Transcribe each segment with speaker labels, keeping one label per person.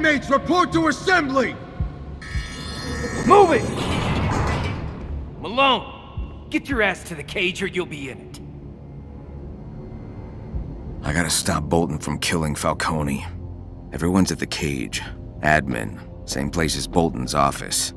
Speaker 1: inmates report to assembly!
Speaker 2: Move it! Malone, get your ass to the cage or you'll be in it.
Speaker 3: I gotta stop Bolton from killing Falcone. Everyone's at the cage. Admin. Same place as Bolton's office.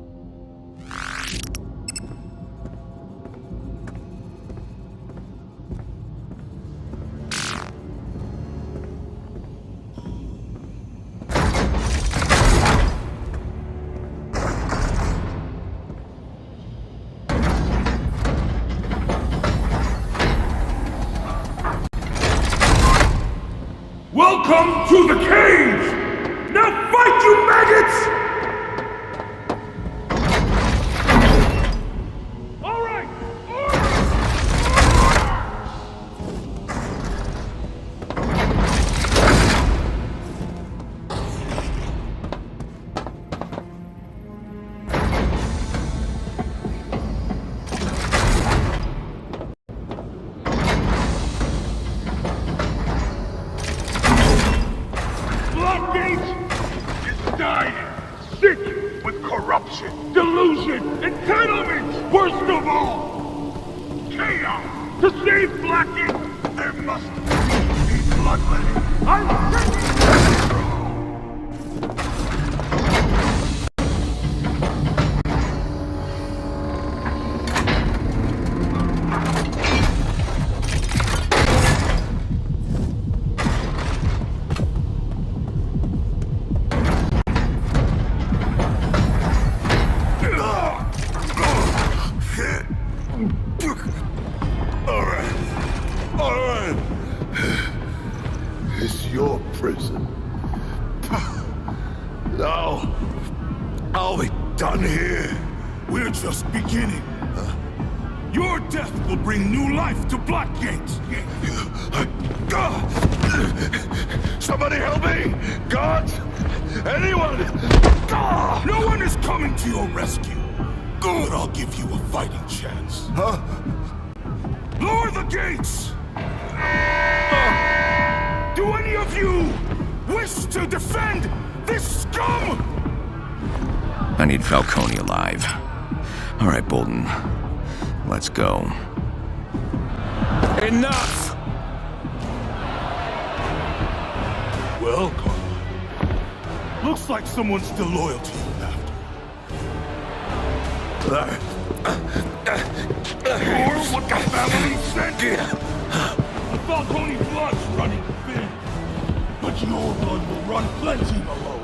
Speaker 4: Welcome to the cage! Now fight, you maggots! All right, sick with corruption, delusion, entitlement, worst of all, chaos. To save Blackie, there must be a bloodletting. I'm ready!
Speaker 5: Alright. It's your prison. Now, I'll be done here.
Speaker 4: We're just beginning. Your death will bring new life to Blackgate.
Speaker 5: Somebody help me! Guards! Anyone!
Speaker 4: No one is coming to your rescue. Good, I'll give you a fighting chance.
Speaker 5: Huh?
Speaker 4: Lower the gates! Do any of you wish to defend this scum?
Speaker 3: I need Falcone alive. All right, Bolton. Let's go.
Speaker 4: Enough! Well, Carmine. Looks like someone's still loyal to you after. Or what the family sent you. The Falcone blood's running thin. But your blood will run plenty, Malone.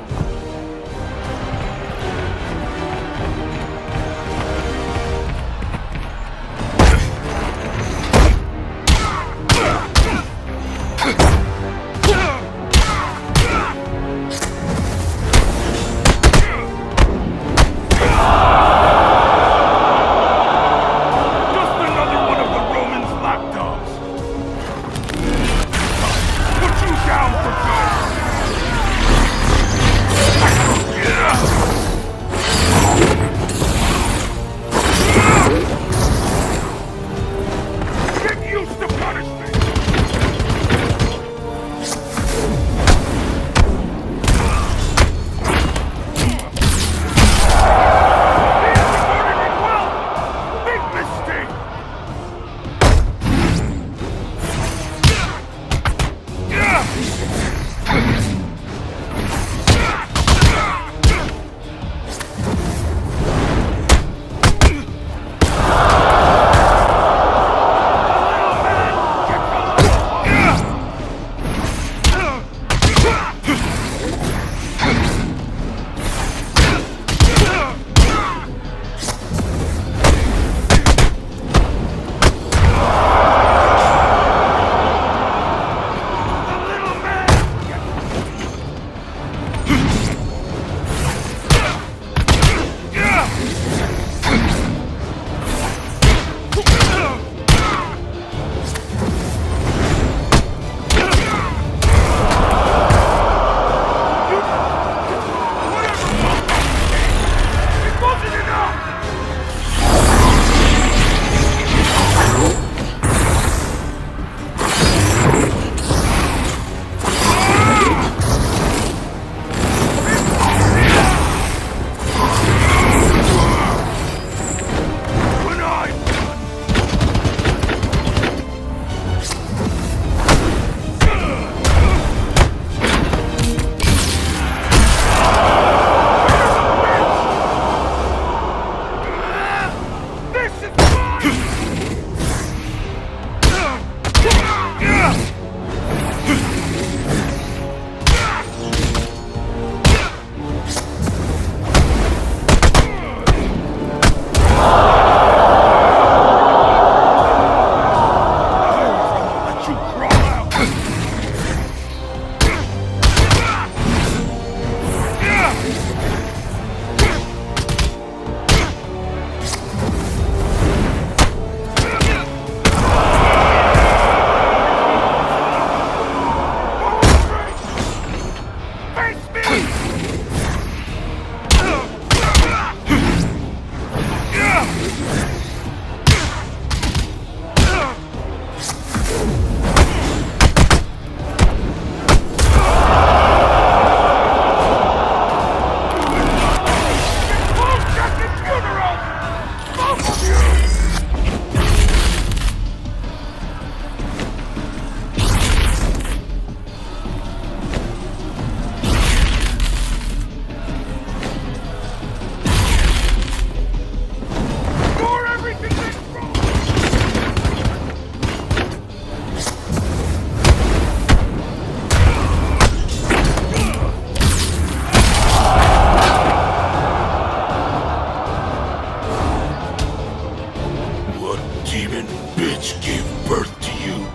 Speaker 5: bitch gave birth to you.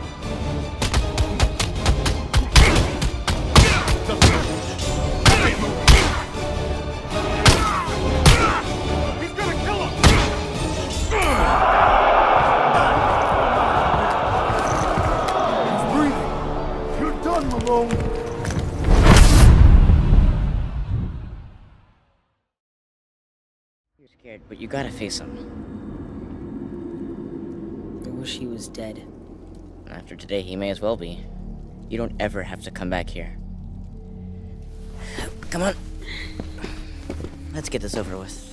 Speaker 4: He's gonna kill him! He's breathing. You're done, Malone.
Speaker 6: You're scared, but you gotta face him. I wish he was dead. After today, he may as well be. You don't ever have to come back here. Come on. Let's get this over with.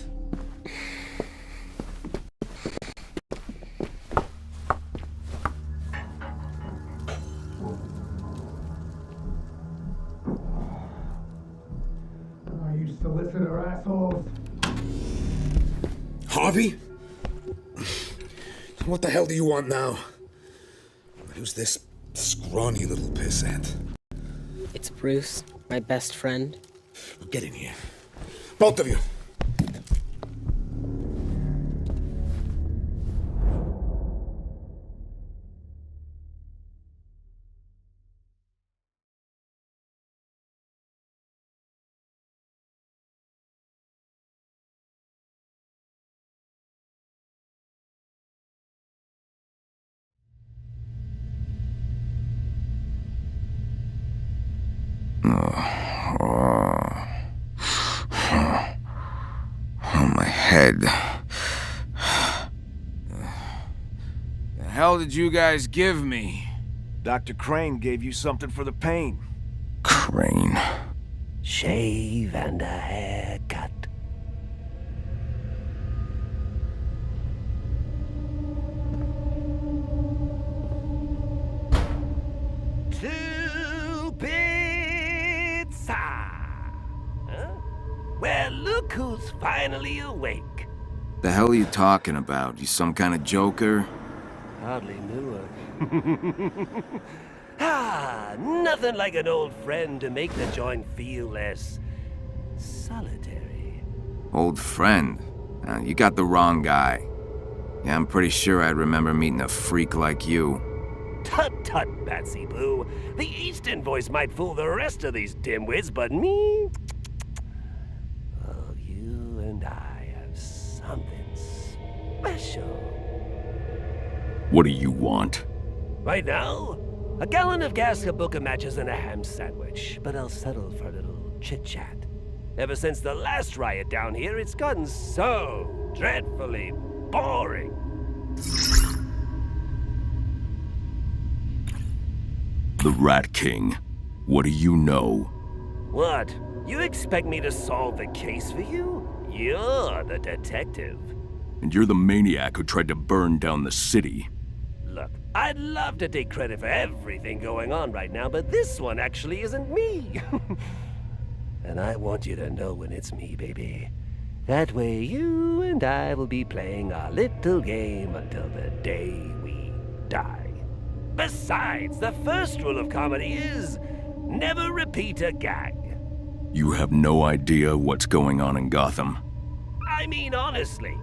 Speaker 1: I used to listen to assholes.
Speaker 7: Harvey? What the hell do you want now? Who's this scrawny little pissant?
Speaker 6: It's Bruce, my best friend.
Speaker 7: Get in here. Both of you.
Speaker 3: Oh, my head. The hell did you guys give me?
Speaker 8: Dr. Crane gave you something for the pain.
Speaker 3: Crane.
Speaker 9: Shave and a haircut. Two pizza. Huh? Well, look who's finally awake.
Speaker 3: The hell are you talking about? You some kind of joker?
Speaker 9: Hardly knew her. Nothing like an old friend to make the joint feel less solitary.
Speaker 3: Old friend? You got the wrong guy. Yeah, I'm pretty sure I'd remember meeting a freak like you.
Speaker 9: Tut tut, Batsy Boo. The Eastern voice might fool the rest of these dimwits, but me? Oh, you and I have something special.
Speaker 3: What do you want?
Speaker 9: Right now, a gallon of gas, a book of matches, and a ham sandwich. But I'll settle for a little chit-chat. Ever since the last riot down here, it's gotten so dreadfully boring.
Speaker 3: The Rat King. What do you know?
Speaker 9: What? You expect me to solve the case for you? You're the detective.
Speaker 3: And you're the maniac who tried to burn down the city.
Speaker 9: Look, I'd love to take credit for everything going on right now, but this one actually isn't me. And I want you to know when it's me, baby. That way you and I will be playing our little game until the day we die. Besides, the first rule of comedy is never repeat a gag.
Speaker 3: You have no idea what's going on in Gotham.
Speaker 9: I mean, honestly.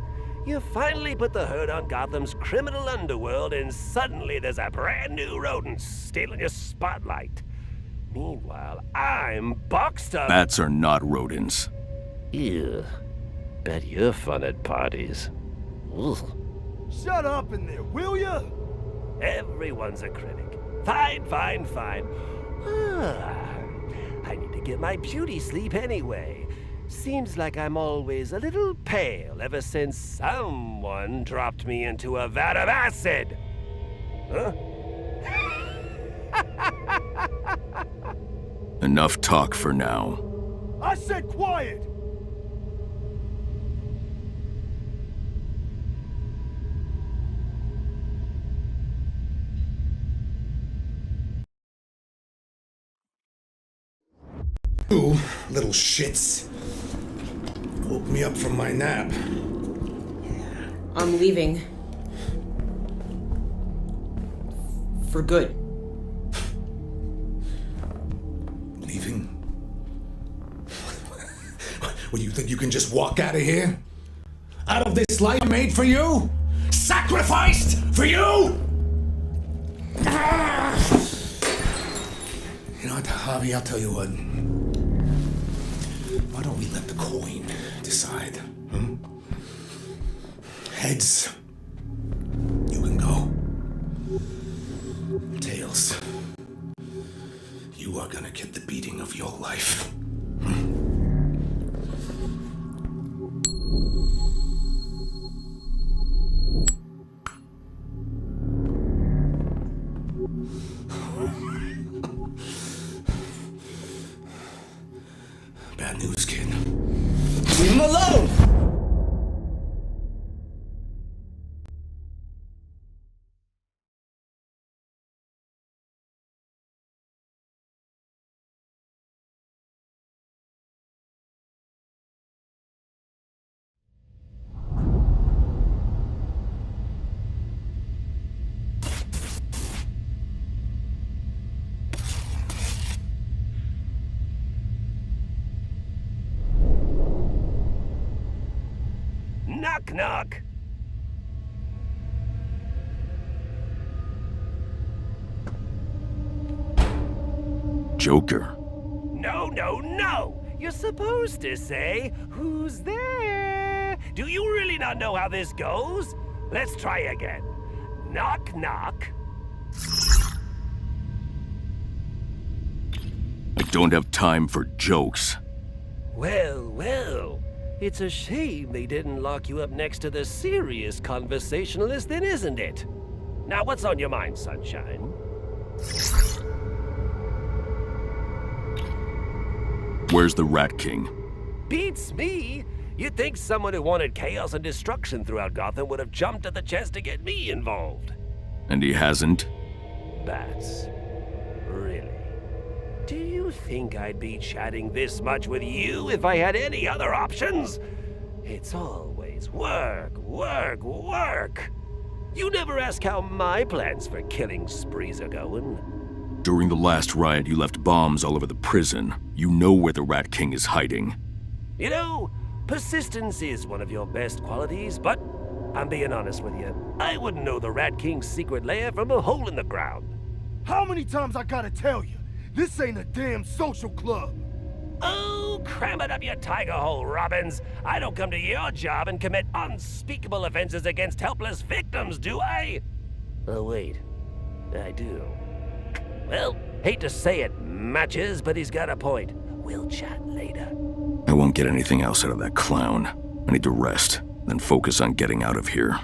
Speaker 9: You finally put the hurt on Gotham's criminal underworld, and suddenly there's a brand new rodent stealing your spotlight. Meanwhile, I'm boxed up.
Speaker 3: Bats are not rodents.
Speaker 9: Ew. Bet you're fun at parties. Ugh.
Speaker 4: Shut up in there, will ya?
Speaker 9: Everyone's a critic. Fine, fine, fine. I need to get my beauty sleep anyway. Seems like I'm always a little pale ever since someone dropped me into a vat of acid. Huh?
Speaker 3: Enough talk for now.
Speaker 4: I said quiet!
Speaker 7: You little shits. Woke me up from my nap.
Speaker 10: I'm leaving. For good.
Speaker 7: Leaving? What, do you think you can just walk out of here? Out of this life made for you? sacrificed for you? You know what, Javi, I'll tell you what. Why don't we let the coin decide? Heads, you can go. Tails, you are gonna get the beating of your life. Bad news, kid. Leave him alone!
Speaker 9: Knock, knock.
Speaker 3: Joker.
Speaker 9: No, no, no! You're supposed to say, "Who's there?" Do you really not know how this goes? Let's try again. Knock, knock.
Speaker 3: I don't have time for jokes.
Speaker 9: Well, well. It's a shame they didn't lock you up next to the serious conversationalist, then, isn't it? Now, what's on your mind, Sunshine?
Speaker 3: Where's the Rat King?
Speaker 9: Beats me! You'd think someone who wanted chaos and destruction throughout Gotham would have jumped at the chance to get me involved.
Speaker 3: And he hasn't?
Speaker 9: Bats. Really? Do you think I'd be chatting this much with you if I had any other options? It's always work, work, work. You never ask how my plans for killing sprees are going.
Speaker 3: During the last riot, you left bombs all over the prison. You know where the Rat King is hiding.
Speaker 9: You know, persistence is one of your best qualities, but I'm being honest with you. I wouldn't know the Rat King's secret lair from a hole in the ground.
Speaker 4: How many times I gotta tell you? This ain't a damn social club.
Speaker 9: Oh, cram it up your tiger hole, Robbins. I don't come to your job and commit unspeakable offenses against helpless victims, do I? Oh, wait. I do. Well, hate to say it, Matches, but he's got a point. We'll chat later.
Speaker 3: I won't get anything else out of that clown. I need to rest, then focus on getting out of here.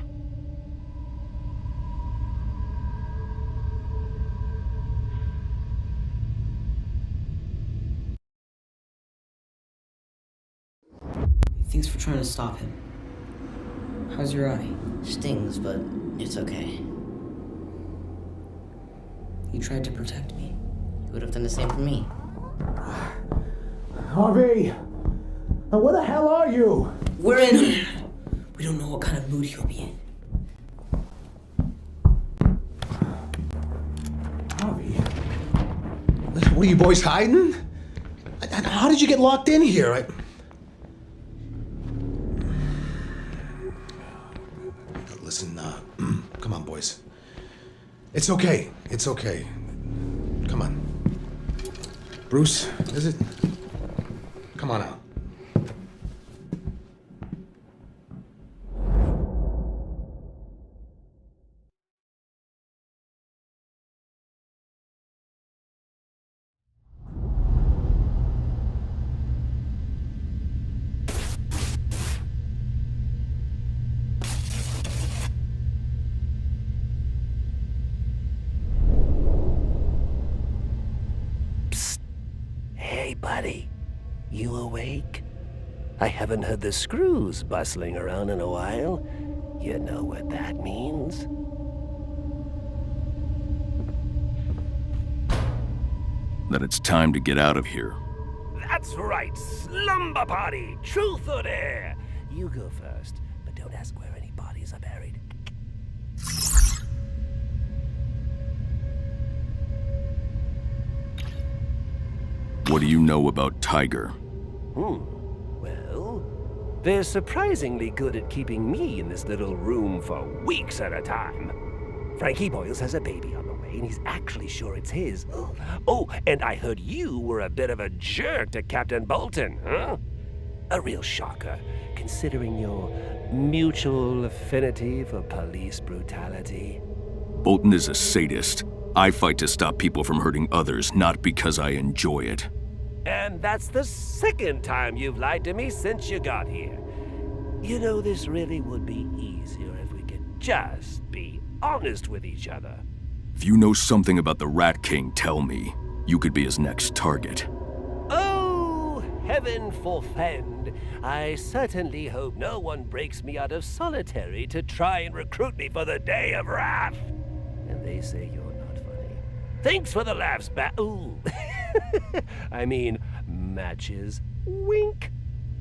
Speaker 10: Thanks for trying to stop him. How's your eye?
Speaker 6: Stings, but it's okay.
Speaker 10: You tried to protect me.
Speaker 6: You would have done the same for me.
Speaker 1: Harvey! Now where the hell are you?
Speaker 10: We're in. We don't know what kind of mood he'll be in.
Speaker 1: Harvey?
Speaker 7: What are you boys hiding? How did you get locked in here? Listen, come on, boys. It's okay. It's okay. Come on. Bruce, is it? Come on out.
Speaker 9: Hey, buddy. You awake? I haven't heard the screws bustling around in a while. You know what that means?
Speaker 3: That it's time to get out of here.
Speaker 9: That's right, slumber party, truth or dare. You go first, but don't ask where any bodies are buried.
Speaker 3: What do you know about Tiger?
Speaker 9: Well, They're surprisingly good at keeping me in this little room for weeks at a time. Frankie Boyles has a baby on the way, and he's actually sure it's his. Oh, and I heard you were a bit of a jerk to Captain Bolton, huh? A real shocker, considering your mutual affinity for police brutality.
Speaker 5: Bolton is a sadist. I fight to stop people from hurting others, not because I enjoy it.
Speaker 9: And that's the second time you've lied to me since you got here. You know, this really would be easier if we could just be honest with each other.
Speaker 5: If you know something about the Rat King, tell me. You could be his next target.
Speaker 9: Oh, heaven forfend. I certainly hope no one breaks me out of solitary to try and recruit me for the day of wrath. And they say you're not funny. Thanks for the laughs, ooh. I mean, matches. Wink.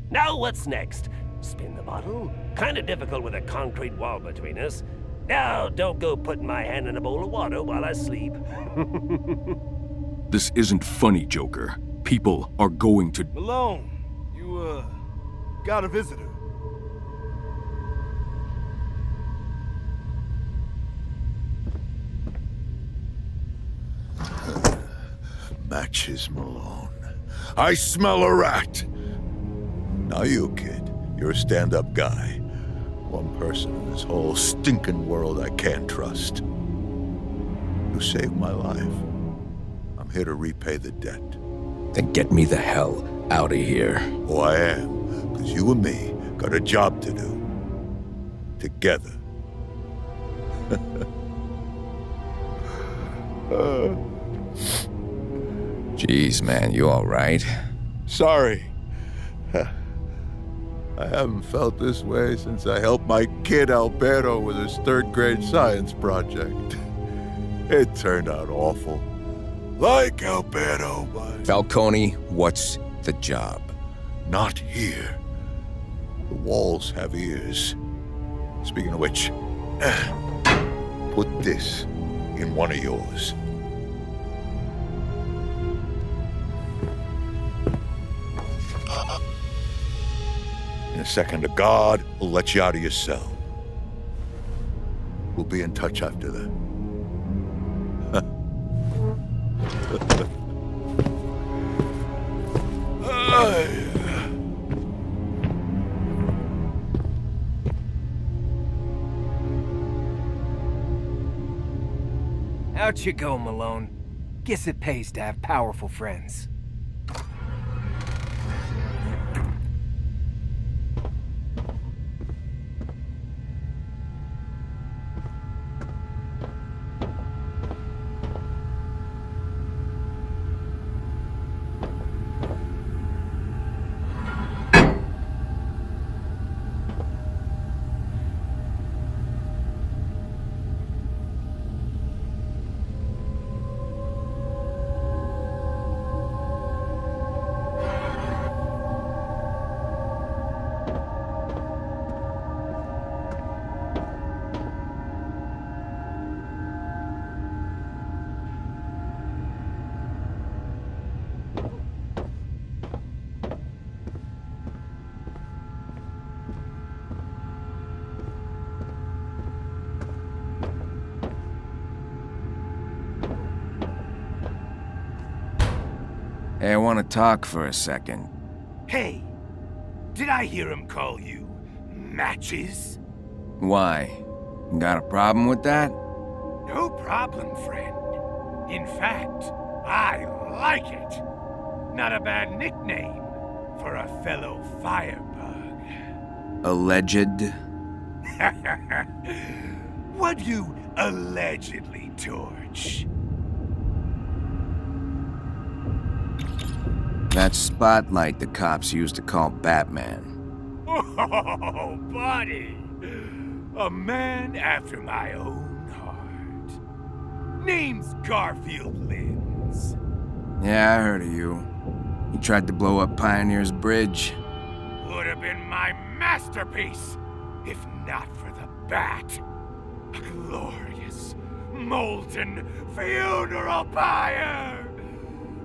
Speaker 9: Now what's next? Spin the bottle? Kinda difficult with a concrete wall between us. Now, don't go putting my hand in a bowl of water while I sleep.
Speaker 5: This isn't funny, Joker. People are going to...
Speaker 8: Malone, you, got a visitor.
Speaker 5: Matches, Malone. I smell a rat!
Speaker 11: Now you, kid. You're a stand-up guy. One person in this whole stinking world I can't trust. You saved my life. I'm here to repay the debt.
Speaker 3: Then get me the hell out of here.
Speaker 11: Oh, I am. Because you and me got a job to do. Together.
Speaker 3: Jeez, man, you all right?
Speaker 11: Sorry. I haven't felt this way since I helped my kid Alberto with his third-grade science project. It turned out awful. Like Alberto, but...
Speaker 3: Falcone, what's the job?
Speaker 11: Not here. The walls have ears. Speaking of which, put this in one of yours. In a second, a guard will let you out of your cell. We'll be in touch after that.
Speaker 2: Out you go, Malone. Guess it pays to have powerful friends.
Speaker 3: Hey, I want to talk for a second.
Speaker 4: Hey, did I hear him call you Matches?
Speaker 3: Why? Got a problem with that?
Speaker 4: No problem, friend. In fact, I like it. Not a bad nickname for a fellow firebug.
Speaker 3: Alleged?
Speaker 4: What'd you allegedly torch?
Speaker 3: That spotlight the cops used to call Batman.
Speaker 4: Oh, buddy. A man after my own heart. Name's Garfield Linz.
Speaker 3: Yeah, I heard of you. You tried to blow up Pioneer's Bridge.
Speaker 4: Would have been my masterpiece, if not for the bat. A glorious, molten funeral pyre!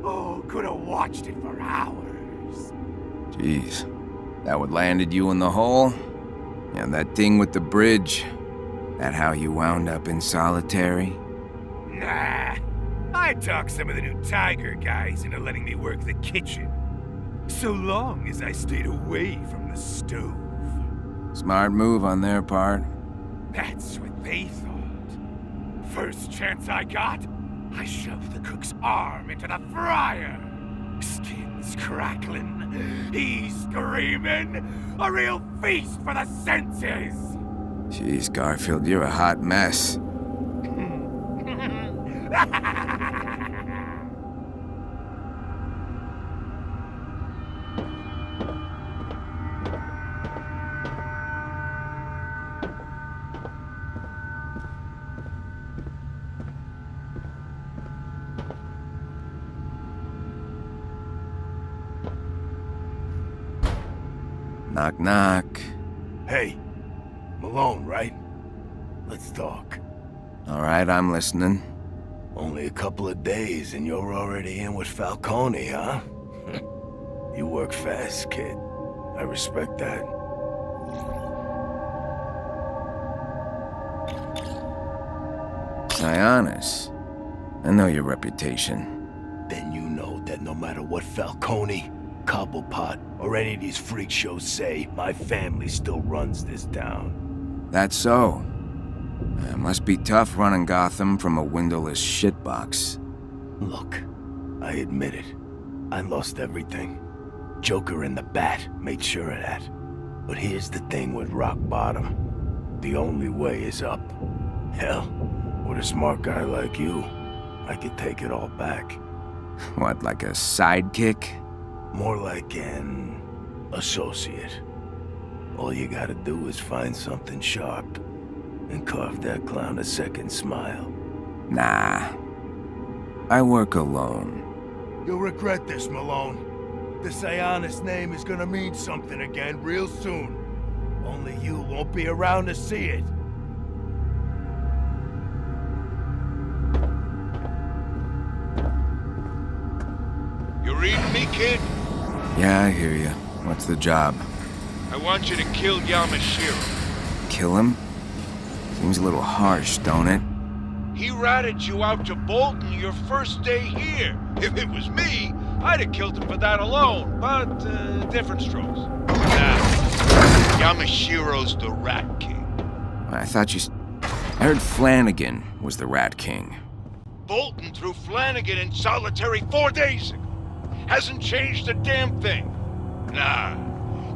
Speaker 4: Oh, could have watched it for hours.
Speaker 3: Jeez. That what landed you in the hole? And that thing with the bridge? That how you wound up in solitary?
Speaker 4: Nah. I talked some of the new Tiger guys into letting me work the kitchen. So long as I stayed away from the stove.
Speaker 3: Smart move on their part.
Speaker 4: That's what they thought. First chance I got, I shoved the cook's arm into the fryer. Skin's crackling, he's screaming. A real feast for the senses!
Speaker 3: Jeez, Garfield, you're a hot mess. Knock, knock.
Speaker 4: Hey, Malone, right? Let's talk.
Speaker 3: All right, I'm listening.
Speaker 4: Only a couple of days and you're already in with Falcone, huh? You work fast, kid. I respect that.
Speaker 3: Sionis. I know your reputation.
Speaker 4: Then you know that no matter what Falcone, Cobblepot, or any of these freak shows say, my family still runs this town.
Speaker 3: That's so. It must be tough running Gotham from a windowless shitbox.
Speaker 4: Look, I admit it. I lost everything. Joker and the Bat made sure of that. But here's the thing with rock bottom. The only way is up. Hell, with a smart guy like you, I could take it all back.
Speaker 3: What, like a sidekick?
Speaker 4: More like an associate. All you gotta do is find something sharp and carve that clown a second smile.
Speaker 3: Nah. I work alone.
Speaker 4: You'll regret this, Malone. The Sionis name is gonna mean something again real soon. Only you won't be around to see it.
Speaker 12: You reading me, kid?
Speaker 3: Yeah, I hear you. What's the job?
Speaker 12: I want you to kill Yamashiro.
Speaker 3: Kill him? Seems a little harsh, don't it?
Speaker 12: He ratted you out to Bolton your first day here. If it was me, I'd have killed him for that alone, but different strokes. Now, Yamashiro's the Rat King.
Speaker 3: I thought you... I heard Flanagan was the Rat King.
Speaker 12: Bolton threw Flanagan in solitary 4 days ago. Hasn't changed a damn thing. Nah,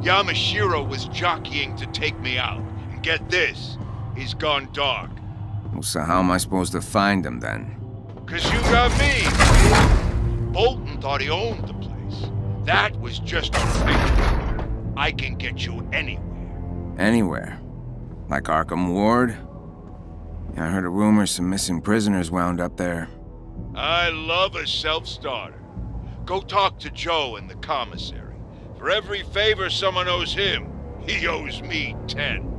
Speaker 12: Yamashiro was jockeying to take me out. And get this, he's gone dark.
Speaker 3: Well, so how am I supposed to find him then?
Speaker 12: 'Cause you got me. Bolton thought he owned the place. That was just on paper. I can get you anywhere.
Speaker 3: Anywhere? Like Arkham Ward? Yeah, I heard a rumor some missing prisoners wound up there.
Speaker 12: I love a self-starter. Go talk to Joe in the commissary. For every favor someone owes him, he owes me 10.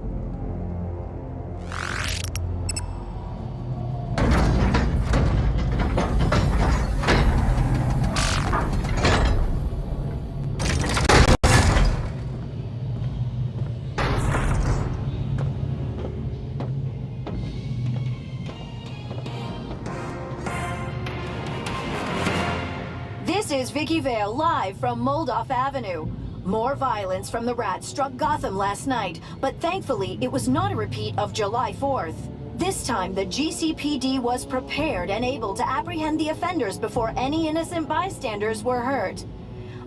Speaker 13: This is Vicky Vale live from Moldoff Avenue. More violence from the Rat struck Gotham last night, but thankfully it was not a repeat of July 4th. This time the GCPD was prepared and able to apprehend the offenders before any innocent bystanders were hurt.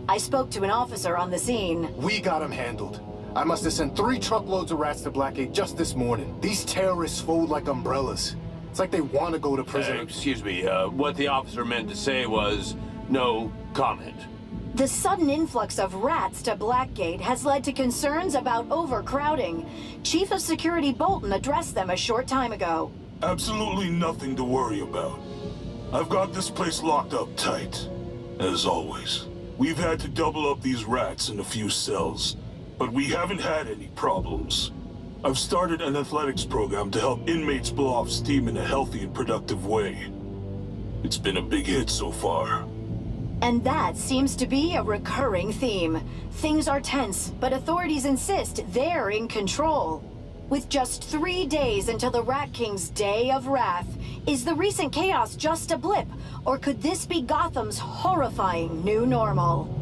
Speaker 13: I spoke to an officer on the scene.
Speaker 14: We got them handled. I must have sent 3 truckloads of rats to Blackgate just this morning. These terrorists fold like umbrellas. It's like they want to go to prison.
Speaker 15: Excuse me, what the officer meant to say was... no comment.
Speaker 13: The sudden influx of rats to Blackgate has led to concerns about overcrowding. Chief of Security Bolton addressed them a short time ago.
Speaker 16: Absolutely nothing to worry about. I've got this place locked up tight. As always, we've had to double up these rats in a few cells, but we haven't had any problems. I've started an athletics program to help inmates blow off steam in a healthy and productive way. It's been a big hit so far.
Speaker 13: And that seems to be a recurring theme. Things are tense, but authorities insist they're in control. With just 3 days until the Rat King's Day of Wrath, is the recent chaos just a blip, or could this be Gotham's horrifying new normal?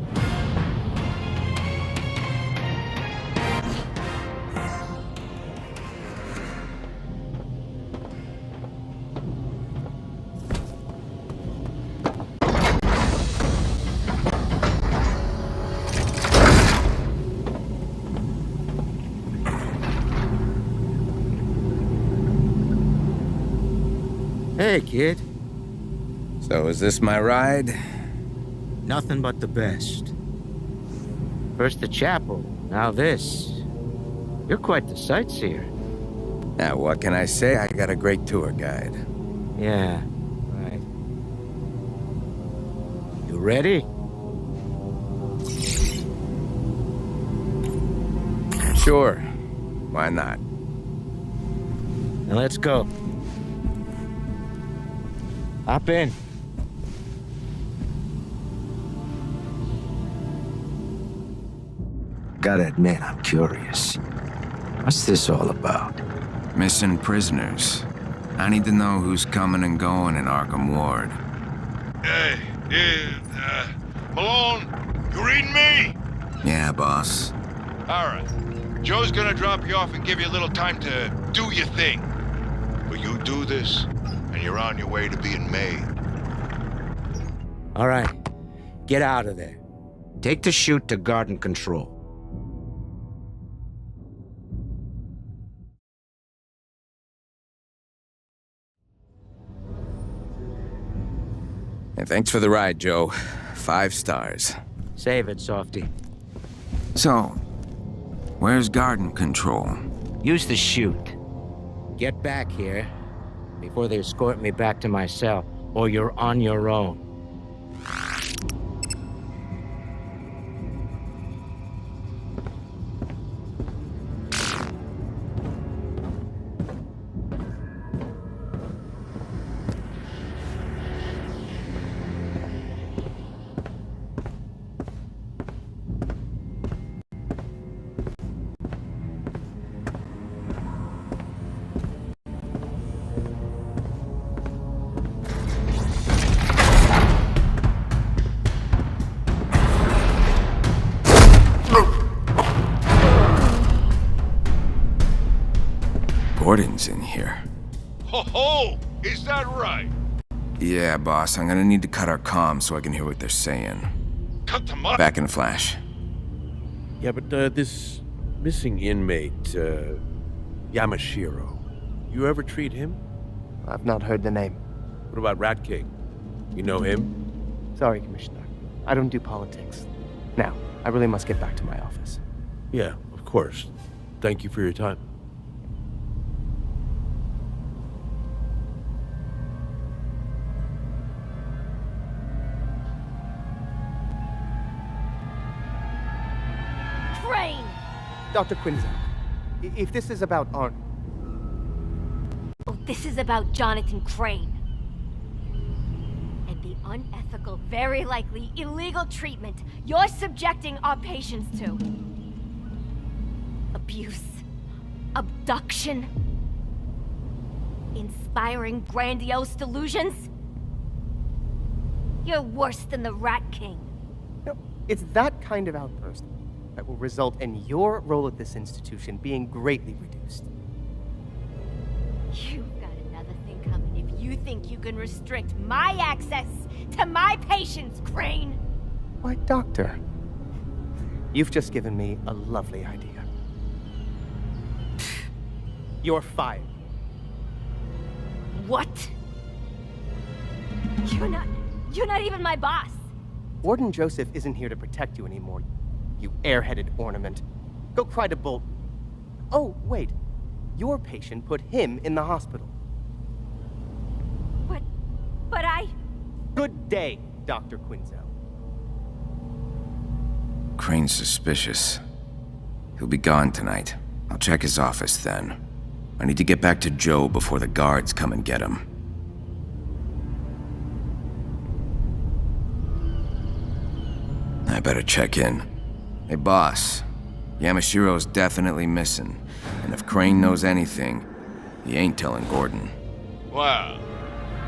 Speaker 17: Hey, kid.
Speaker 3: So is this my ride?
Speaker 17: Nothing but the best. First the chapel, now this. You're quite the sightseer.
Speaker 3: Now, what can I say? I got a great tour guide.
Speaker 17: Yeah, right. You ready?
Speaker 3: Sure. Why not?
Speaker 17: Now let's go. Hop in. Gotta admit, I'm curious. What's this all about?
Speaker 3: Missing prisoners. I need to know who's coming and going in Arkham Ward.
Speaker 12: Malone, you reading me?
Speaker 3: Yeah, boss.
Speaker 12: All right. Joe's gonna drop you off and give you a little time to do your thing. But you do this, and you're on your way to being made.
Speaker 17: All right. Get out of there. Take the chute to garden control.
Speaker 3: And thanks for the ride, Joe. 5 stars.
Speaker 17: Save it, Softy.
Speaker 3: So, where's garden control?
Speaker 17: Use the chute. Get back here before they escort me back to my cell, or you're on your own.
Speaker 3: Gordon's in here.
Speaker 12: Ho-ho! Is that right?
Speaker 3: Yeah, boss. I'm gonna need to cut our comms so I can hear what they're saying.
Speaker 12: Cut them up?
Speaker 3: Back in a flash.
Speaker 18: Yeah, but this missing inmate, Yamashiro, you ever treat him?
Speaker 19: I've not heard the name.
Speaker 18: What about Rat King? You know him?
Speaker 19: Sorry, Commissioner. I don't do politics. Now, I really must get back to my office.
Speaker 18: Yeah, of course. Thank you for your time.
Speaker 20: Crane!
Speaker 19: Dr. Quinzel, if this is about Arn...
Speaker 20: Oh, this is about Jonathan Crane. And the unethical, very likely illegal treatment you're subjecting our patients to. Abuse. Abduction. Inspiring grandiose delusions. You're worse than the Rat King.
Speaker 19: No, it's that kind of outburst that will result in your role at this institution being greatly reduced.
Speaker 20: You've got another thing coming if you think you can restrict my access to my patients, Crane.
Speaker 19: Why, Doctor, you've just given me a lovely idea. You're fired.
Speaker 20: What? You're not even my boss.
Speaker 19: Warden Joseph isn't here to protect you anymore, you airheaded ornament. Go cry to Bolton. Oh, wait. Your patient put him in the hospital.
Speaker 20: But I...
Speaker 19: Good day, Dr. Quinzel.
Speaker 3: Crane's suspicious. He'll be gone tonight. I'll check his office then. I need to get back to Joe before the guards come and get him. I better check in. Hey, boss. Yamashiro's definitely missing. And if Crane knows anything, he ain't telling Gordon.
Speaker 12: Well,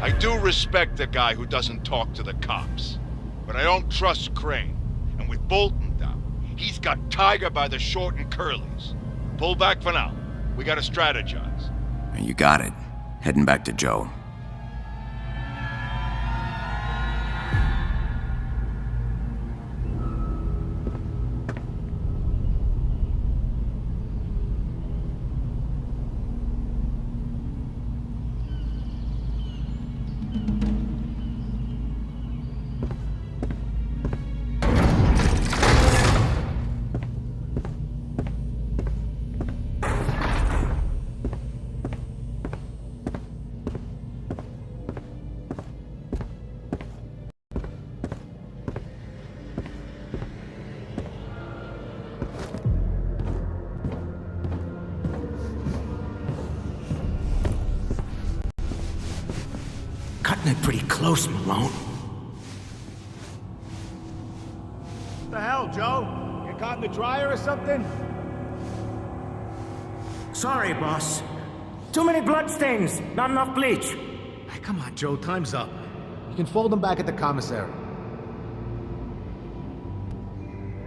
Speaker 12: I do respect the guy who doesn't talk to the cops. But I don't trust Crane. And with Bolton down, he's got Tiger by the short and curlies. Pull back for now. We gotta strategize.
Speaker 3: You got it. Heading back to Joe.
Speaker 1: Cutting it pretty close, Malone.
Speaker 8: What the hell, Joe? Get caught in the dryer or something?
Speaker 1: Sorry, boss. Too many bloodstains. Not enough bleach.
Speaker 8: Hey, come on, Joe. Time's up. You can fold them back at the commissary.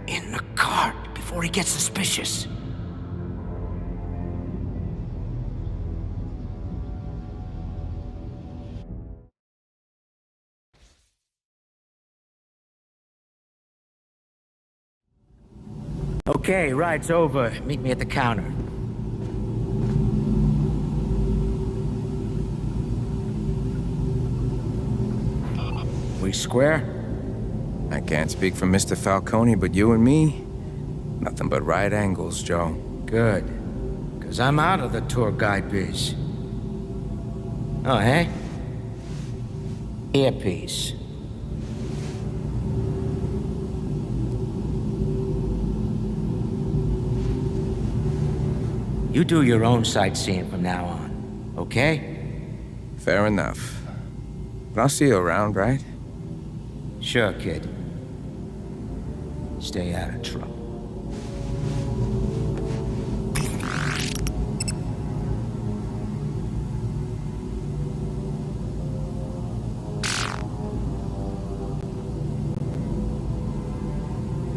Speaker 1: In the cart before he gets suspicious. Okay, ride's over. Meet me at the counter. We square?
Speaker 3: I can't speak for Mr. Falcone, but you and me, nothing but right angles, Joe.
Speaker 17: Good. Because I'm out of the tour guide biz. Oh, hey? Earpiece. You do your own sightseeing from now on, okay?
Speaker 3: Fair enough. But I'll see you around, right?
Speaker 17: Sure, kid. Stay out of trouble.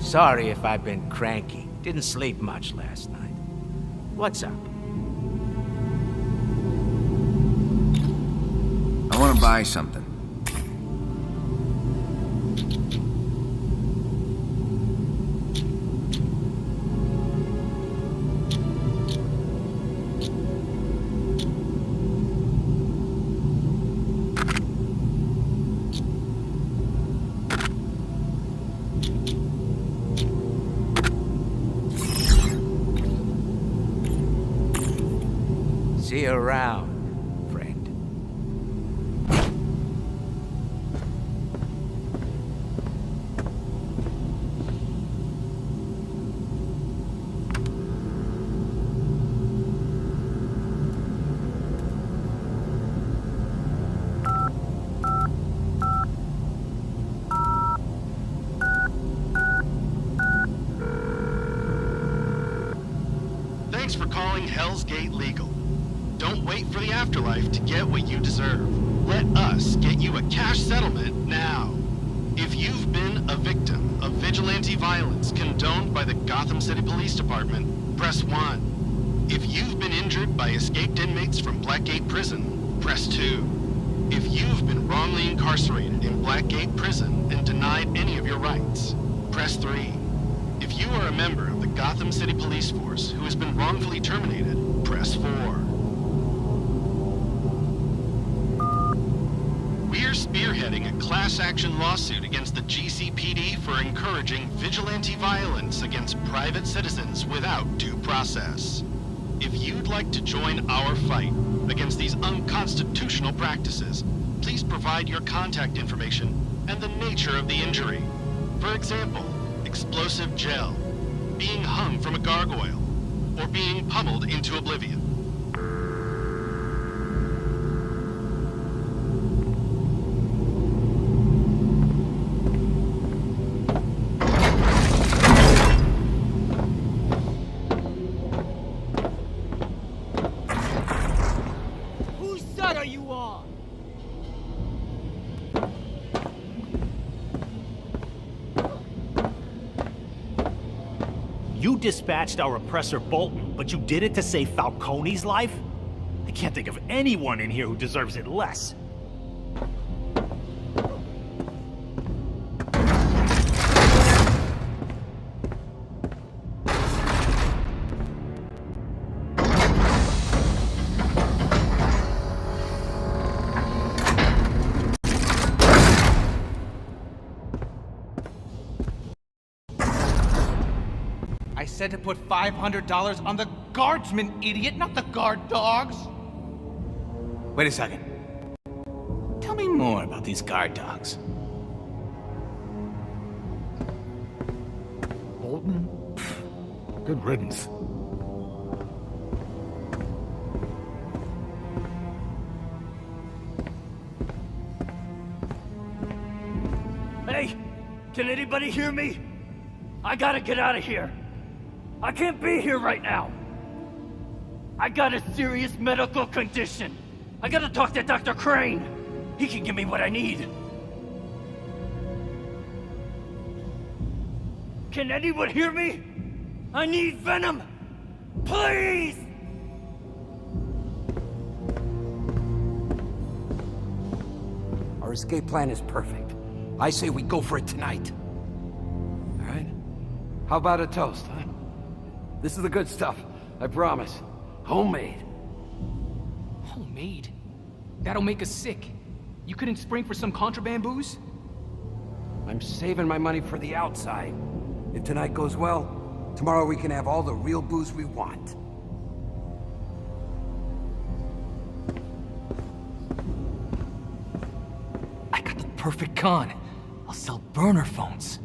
Speaker 17: Sorry if I've been cranky. Didn't sleep much last night. What's up?
Speaker 3: I want to buy something.
Speaker 17: See you around, friend.
Speaker 21: Thanks for calling Hell's Gate Legal. Don't wait for the afterlife to get what you deserve. Let us get you a cash settlement now. If you've been a victim of vigilante violence condoned by the Gotham City Police Department, press 1. If you've been injured by escaped inmates from Blackgate Prison, press 2. If you've been wrongly incarcerated in Blackgate Prison and denied any of your rights, press 3. If you are a member of the Gotham City Police Force who has been wrongfully terminated, press 4. We're spearheading a class action lawsuit against the GCPD for encouraging vigilante violence against private citizens without due process. If you'd like to join our fight against these unconstitutional practices, please provide your contact information and the nature of the injury. For example, explosive gel, being hung from a gargoyle, or being pummeled into oblivion.
Speaker 8: dispatched our oppressor Bolton, but you did it to save Falcone's life? I can't think of anyone in here who deserves it less.
Speaker 6: I said to put $500 on the guardsmen, idiot, not the guard dogs. Wait a second. Tell me more about these guard dogs.
Speaker 8: Bolton? Good riddance.
Speaker 1: Hey! Can anybody hear me? I gotta get out of here. I can't be here right now. I got a serious medical condition. I gotta talk to Dr. Crane. He can give me what I need. Can anyone hear me? I need venom. Please!
Speaker 2: Our escape plan is perfect. I say we go for it tonight. All right? How about a toast, huh? This is the good stuff, I promise. Homemade.
Speaker 6: Homemade? That'll make us sick. You couldn't spring for some contraband booze?
Speaker 2: I'm saving my money for the outside. If tonight goes well, tomorrow we can have all the real booze we want.
Speaker 6: I got the perfect con. I'll sell burner phones.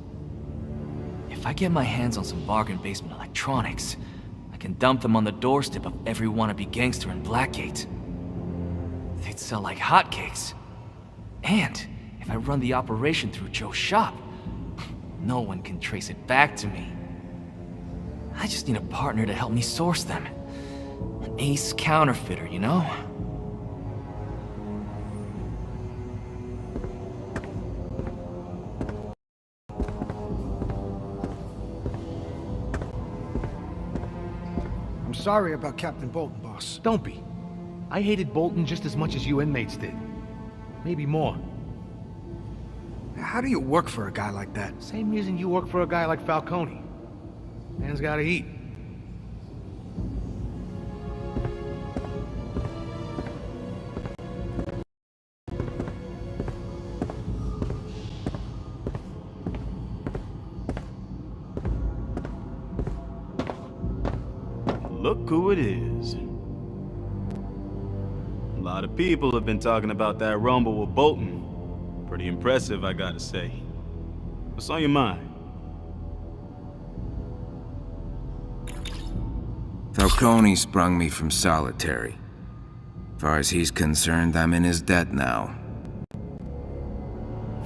Speaker 6: If I get my hands on some bargain basement electronics, I can dump them on the doorstep of every wannabe gangster in Blackgate. They'd sell like hotcakes. And if I run the operation through Joe's shop, no one can trace it back to me. I just need a partner to help me source them. An ace counterfeiter, you know?
Speaker 22: I'm sorry about Captain Bolton, boss.
Speaker 8: Don't be. I hated Bolton just as much as you inmates did. Maybe more.
Speaker 22: How do you work for a guy like that?
Speaker 8: Same reason you work for a guy like Falcone. Man's gotta eat.
Speaker 23: Look who it is. A lot of people have been talking about that rumble with Bolton. Pretty impressive, I gotta say. What's on your mind?
Speaker 3: Falcone sprung me from solitary. As far as he's concerned, I'm in his debt now.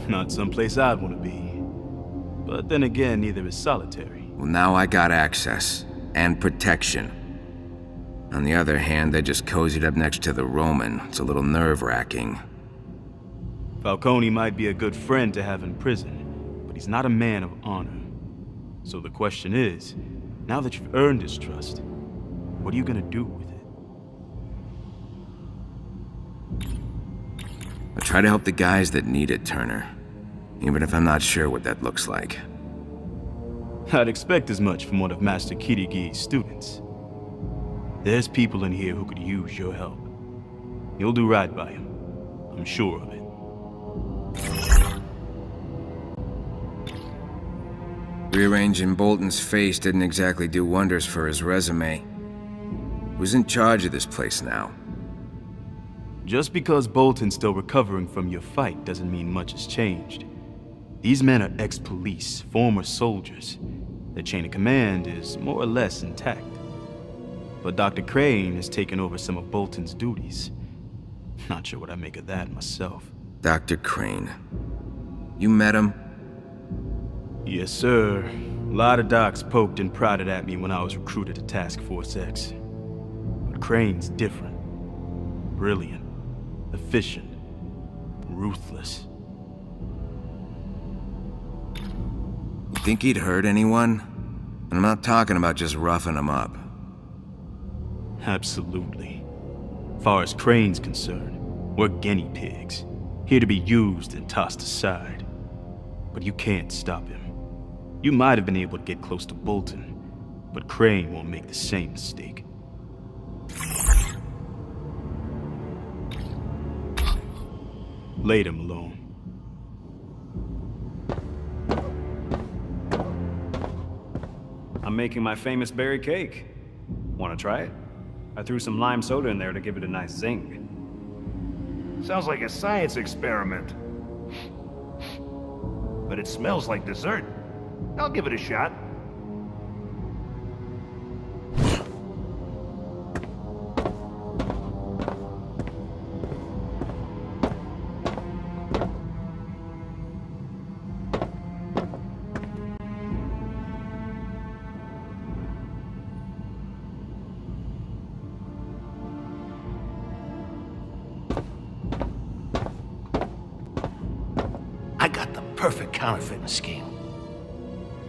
Speaker 23: Not someplace I'd want to be. But then again, neither is solitary.
Speaker 3: Well, now I got access. And protection. On the other hand, they just cozied up next to the Roman. It's a little nerve-wracking.
Speaker 23: Falcone might be a good friend to have in prison, but he's not a man of honor. So the question is, now that you've earned his trust, what are you gonna do with it?
Speaker 3: I'll try to help the guys that need it, Turner. Even if I'm not sure what that looks like.
Speaker 23: I'd expect as much from one of Master Kirigi's students. There's people in here who could use your help. You'll do right by him. I'm sure of it.
Speaker 3: Rearranging Bolton's face didn't exactly do wonders for his resume. Who's in charge of this place now?
Speaker 23: Just because Bolton's still recovering from your fight doesn't mean much has changed. These men are ex-police, former soldiers. Their chain of command is more or less intact. But Dr. Crane has taken over some of Bolton's duties. Not sure what I make of that myself.
Speaker 3: Dr. Crane. You met him?
Speaker 23: Yes, sir. A lot of docs poked and prodded at me when I was recruited to Task Force X. But Crane's different. Brilliant. Efficient. Ruthless.
Speaker 3: You think he'd hurt anyone? And I'm not talking about just roughing them up.
Speaker 23: Absolutely. Far as Crane's concerned, we're guinea pigs, here to be used and tossed aside. But you can't stop him. You might have been able to get close to Bolton, but Crane won't make the same mistake. Later, Malone.
Speaker 7: I'm making my famous berry cake. Want to try it? I threw some lime soda in there to give it a nice zing.
Speaker 4: Sounds like a science experiment. But it smells like dessert. I'll give it a shot. I got the perfect counterfeiting scheme.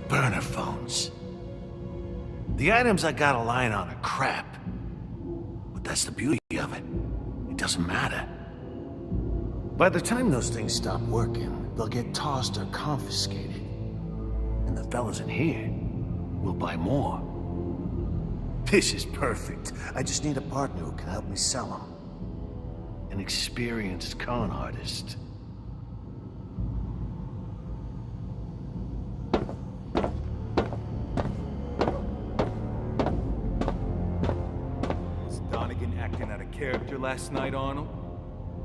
Speaker 4: Burner phones. The items I got a line on are crap. But that's the beauty of it. It doesn't matter. By the time those things stop working, they'll get tossed or confiscated. And the fellas in here will buy more. This is perfect. I just need a partner who can help me sell them. An experienced con artist.
Speaker 9: Character last night, Arnold?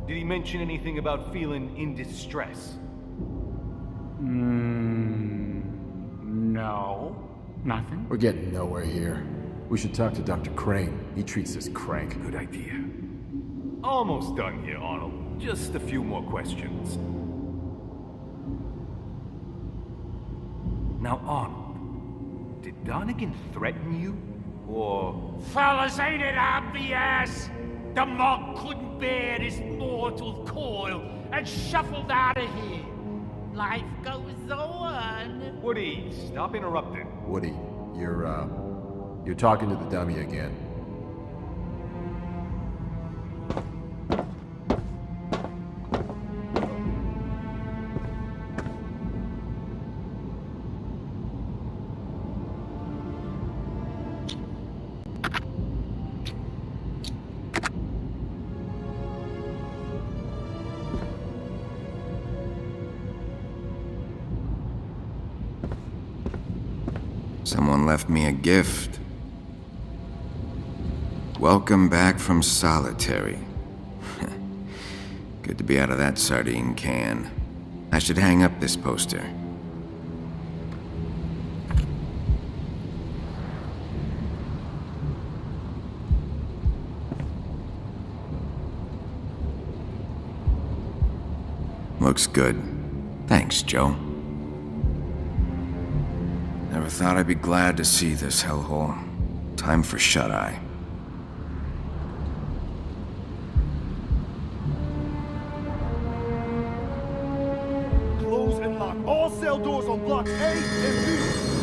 Speaker 9: Did he mention anything about feeling in distress?
Speaker 10: No. Nothing?
Speaker 24: We're getting nowhere here. We should talk to Dr. Crane. He treats this crank.
Speaker 9: Good idea. Almost done here, Arnold. Just a few more questions. Now, Arnold, did Donegan threaten you? Or...
Speaker 1: Fellas, ain't it obvious? The monk couldn't bear this mortal coil and shuffled out of here. Life goes on.
Speaker 9: Woody, stop interrupting.
Speaker 24: Woody, you're talking to the dummy again.
Speaker 3: Someone left me a gift. Welcome back from solitary. Good to be out of that sardine can. I should hang up this poster. Looks good. Thanks, Joe. Never thought I'd be glad to see this hellhole. Time for shut-eye.
Speaker 25: Close and lock all cell doors on blocks A and B.